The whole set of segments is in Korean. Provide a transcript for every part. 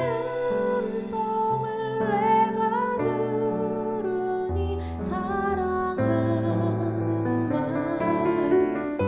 음성을 내가 들으니 사랑하는 말일세.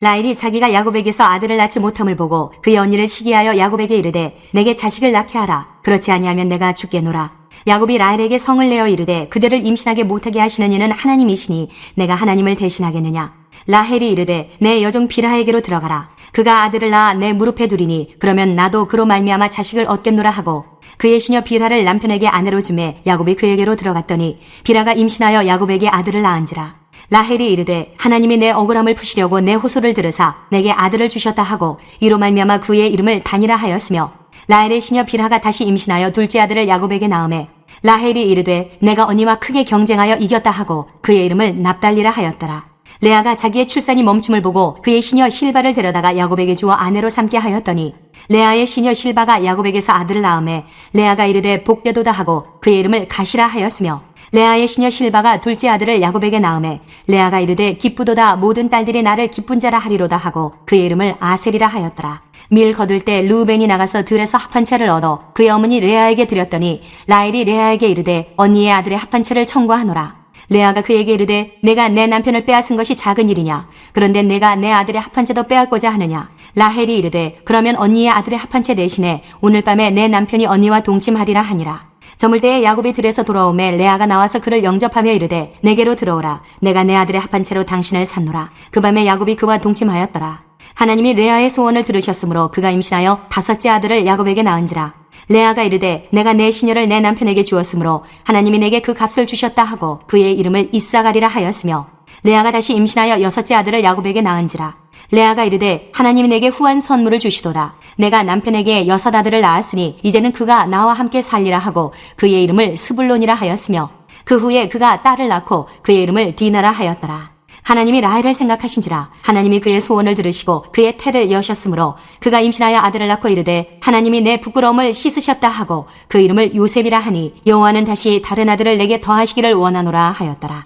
라헬이 자기가 야곱에게서 아들을 낳지 못함을 보고 그의 언니를 시기하여 야곱에게 이르되 내게 자식을 낳게 하라. 그렇지 아니하면 내가 죽겠노라. 야곱이 라헬에게 성을 내어 이르되 그대를 임신하게 못하게 하시는 이는 하나님이시니 내가 하나님을 대신하겠느냐. 라헬이 이르되 내 여종 빌하에게로 들어가라. 그가 아들을 낳아 내 무릎에 두리니 그러면 나도 그로 말미암아 자식을 얻겠노라 하고 그의 시녀 빌하를 남편에게 아내로 주매 야곱이 그에게로 들어갔더니 빌하가 임신하여 야곱에게 아들을 낳은지라. 라헬이 이르되 하나님이 내 억울함을 푸시려고 내 호소를 들으사 내게 아들을 주셨다 하고 이로 말미암아 그의 이름을 단이라 하였으며 라헬의 시녀 빌하가 다시 임신하여 둘째 아들을 야곱에게 낳음에 라헬이 이르되 내가 언니와 크게 경쟁하여 이겼다 하고 그의 이름을 납달리라 하였더라. 레아가 자기의 출산이 멈춤을 보고 그의 시녀 실바를 데려다가 야곱에게 주어 아내로 삼게 하였더니 레아의 시녀 실바가 야곱에게서 아들을 낳음에 레아가 이르되 복되도다 하고 그의 이름을 가시라 하였으며 레아의 시녀 실바가 둘째 아들을 야곱에게 낳음에 레아가 이르되 기쁘도다 모든 딸들이 나를 기쁜 자라 하리로다 하고 그의 이름을 아셀이라 하였더라. 밀 거둘 때 르우벤이 나가서 들에서 합한 채를 얻어 그의 어머니 레아에게 드렸더니 라헬이 레아에게 이르되 언니의 아들의 합한 채를 청구하노라. 레아가 그에게 이르되 내가 내 남편을 빼앗은 것이 작은 일이냐. 그런데 내가 내 아들의 합한 채도 빼앗고자 하느냐. 라헬이 이르되 그러면 언니의 아들의 합한 채 대신에 오늘 밤에 내 남편이 언니와 동침하리라 하니라. 저물 때에 야곱이 들에서 돌아오매 레아가 나와서 그를 영접하며 이르되 내게로 들어오라. 내가 내 아들의 합한 채로 당신을 샀노라. 그 밤에 야곱이 그와 동침하였더라. 하나님이 레아의 소원을 들으셨으므로 그가 임신하여 다섯째 아들을 야곱에게 낳은지라. 레아가 이르되 내가 내 시녀를 내 남편에게 주었으므로 하나님이 내게 그 값을 주셨다 하고 그의 이름을 이사가리라 하였으며 레아가 다시 임신하여 여섯째 아들을 야곱에게 낳은지라. 레아가 이르되 하나님이 내게 후한 선물을 주시도다. 내가 남편에게 여섯 아들을 낳았으니 이제는 그가 나와 함께 살리라 하고 그의 이름을 스불론이라 하였으며 그 후에 그가 딸을 낳고 그의 이름을 디나라 하였더라. 하나님이 라헬을 생각하신지라. 하나님이 그의 소원을 들으시고 그의 태를 여셨으므로 그가 임신하여 아들을 낳고 이르되 하나님이 내 부끄러움을 씻으셨다 하고 그 이름을 요셉이라 하니 여호와는 다시 다른 아들을 내게 더하시기를 원하노라 하였더라.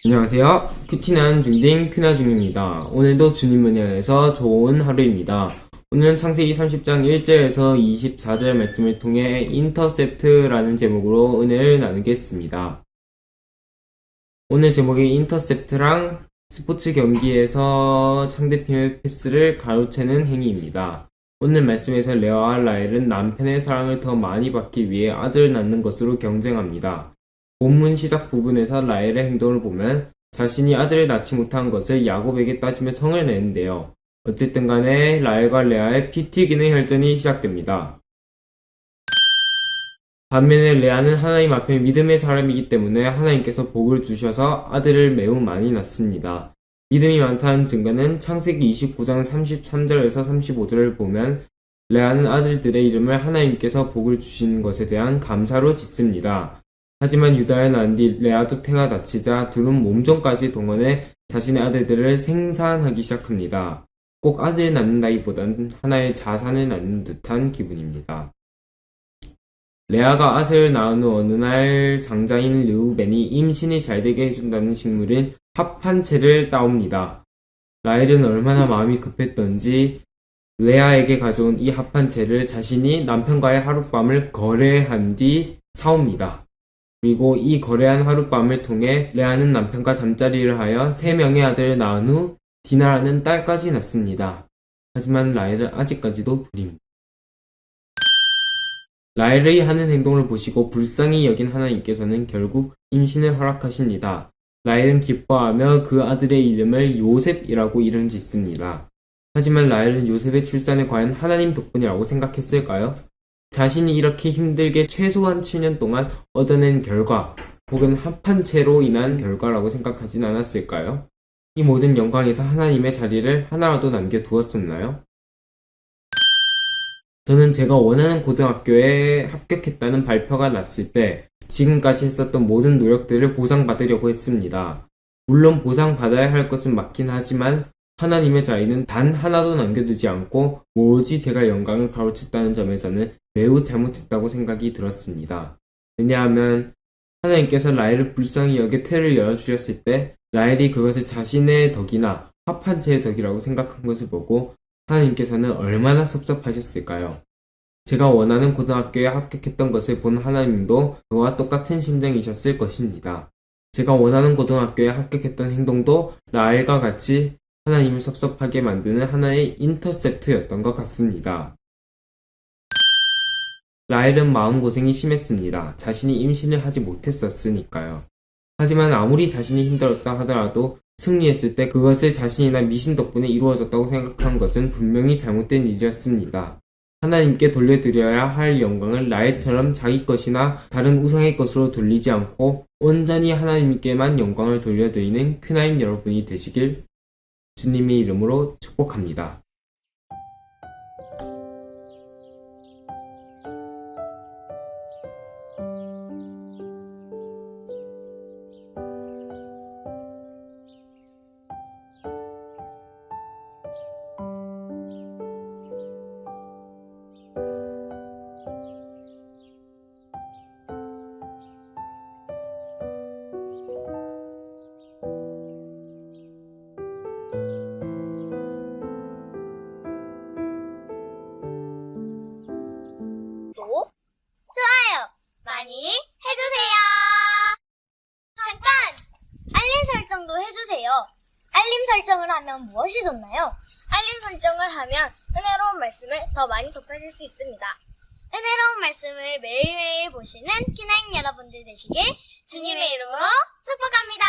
안녕하세요. 큐티난 중딩 큐나중입니다. 오늘도 주님 은혜 안에서 좋은 하루입니다. 오늘은 창세기 30장 1절에서 24절 말씀을 통해 인터셉트라는 제목으로 은혜를 나누겠습니다. 오늘 제목의 인터셉트랑 스포츠 경기에서 상대팀의 패스를 가로채는 행위입니다. 오늘 말씀에서 레아와 라헬은 남편의 사랑을 더 많이 받기 위해 아들을 낳는 것으로 경쟁합니다. 본문 시작 부분에서 라헬의 행동을 보면 자신이 아들을 낳지 못한 것을 야곱에게 따지며 성을 내는데요. 어쨌든 간에 라헬과 레아의 피 튀기는 혈전이 시작됩니다. 반면에 레아는 하나님 앞에 믿음의 사람이기 때문에 하나님께서 복을 주셔서 아들을 매우 많이 낳습니다. 믿음이 많다는 증거는 창세기 29장 33절에서 35절을 보면 레아는 아들들의 이름을 하나님께서 복을 주신 것에 대한 감사로 짓습니다. 하지만 유다에 낳은 뒤 레아도 태가 다치자 둘은 몸종까지 동원해 자신의 아들들을 생산하기 시작합니다. 꼭 아들을 낳는다기보다는 하나의 자산을 낳는 듯한 기분입니다. 레아가 아들을 낳은 후 어느 날 장자인 르우벤이 임신이 잘 되게 해준다는 식물인 합한채를 따옵니다. 라헬은 얼마나 마음이 급했던지 레아에게 가져온 이 합한채를 자신이 남편과의 하룻밤을 거래한 뒤 사옵니다. 그리고 이 거래한 하룻밤을 통해 레아는 남편과 잠자리를 하여 3명의 아들을 낳은 후 디나라는 딸까지 낳습니다. 하지만 라헬은 아직까지도 불입니다. 라헬이 하는 행동을 보시고 불쌍히 여긴 하나님께서는 결국 임신을 허락하십니다. 라헬은 기뻐하며 그 아들의 이름을 요셉이라고 이름 짓습니다. 하지만 라헬은 요셉의 출산을 과연 하나님 덕분이라고 생각했을까요? 자신이 이렇게 힘들게 최소한 7년 동안 얻어낸 결과 혹은 합한채로 인한 결과라고 생각하진 않았을까요? 이 모든 영광에서 하나님의 자리를 하나라도 남겨두었었나요? 저는 제가 원하는 고등학교에 합격했다는 발표가 났을 때 지금까지 했었던 모든 노력들을 보상받으려고 했습니다. 물론 보상받아야 할 것은 맞긴 하지만 하나님의 자리는 단 하나도 남겨두지 않고 오로지 제가 영광을 가로챘다는 점에서는 매우 잘못했다고 생각이 들었습니다. 왜냐하면 하나님께서 라헬을 불쌍히 여겨 태를 열어주셨을 때 라헬이 그것을 자신의 덕이나 합한 채의 덕이라고 생각한 것을 보고 하나님께서는 얼마나 섭섭하셨을까요? 제가 원하는 고등학교에 합격했던 것을 본 하나님도 저와 똑같은 심정이셨을 것입니다. 제가 원하는 고등학교에 합격했던 행동도 라헬과 같이 하나님을 섭섭하게 만드는 하나의 인터셉트였던 것 같습니다. 라헬은 마음고생이 심했습니다. 자신이 임신을 하지 못했었으니까요. 하지만 아무리 자신이 힘들었다 하더라도 승리했을 때 그것을 자신이나 미신 덕분에 이루어졌다고 생각한 것은 분명히 잘못된 일이었습니다. 하나님께 돌려드려야 할 영광을 라헬처럼 자기 것이나 다른 우상의 것으로 돌리지 않고 온전히 하나님께만 영광을 돌려드리는 큐나인 여러분이 되시길 주님의 이름으로 축복합니다. 구독, 좋아요 많이 해주세요. 잠깐! 알림 설정도 해주세요. 알림 설정을 하면 무엇이 좋나요? 알림 설정을 하면 은혜로운 말씀을 더 많이 접하실 수 있습니다. 은혜로운 말씀을 매일매일 보시는 키나인 여러분들 되시길 주님의 이름으로 축복합니다.